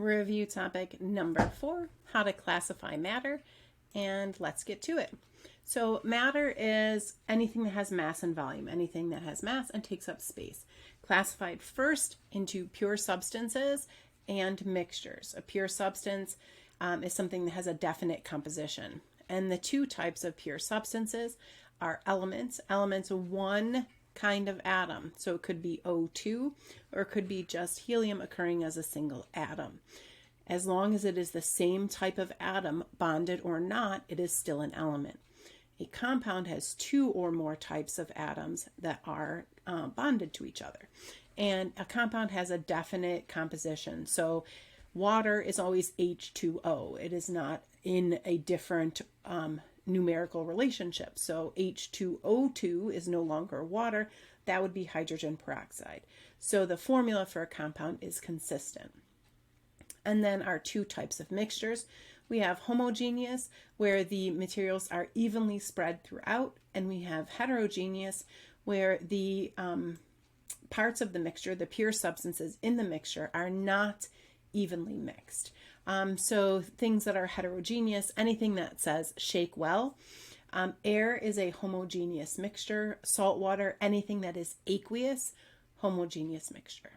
Review topic number 4, how to classify matter, and let's get to it. So matter is anything that has mass and volume, anything that has mass and takes up space. Classified first into pure substances and mixtures. A pure substance is something that has a definite composition. And the two types of pure substances are elements. Elements of one kind of atom. So it could be O2 or it could be just helium occurring as a single atom. As long as it is the same type of atom, bonded or not, it is still an element. A compound has two or more types of atoms that are bonded to each other. And a compound has a definite composition. So water is always H2O. It is not in a different numerical relationship. So H2O2 is no longer water. That would be hydrogen peroxide. So the formula for a compound is consistent. And then our two types of mixtures. We have homogeneous, where the materials are evenly spread throughout, and we have heterogeneous, where the parts of the mixture, the pure substances in the mixture, are not evenly mixed. So things that are heterogeneous, anything that says shake well. Air is a homogeneous mixture. Salt water, anything that is aqueous, homogeneous mixture.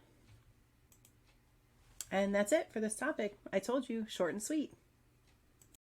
And that's it for this topic. I told you, short and sweet.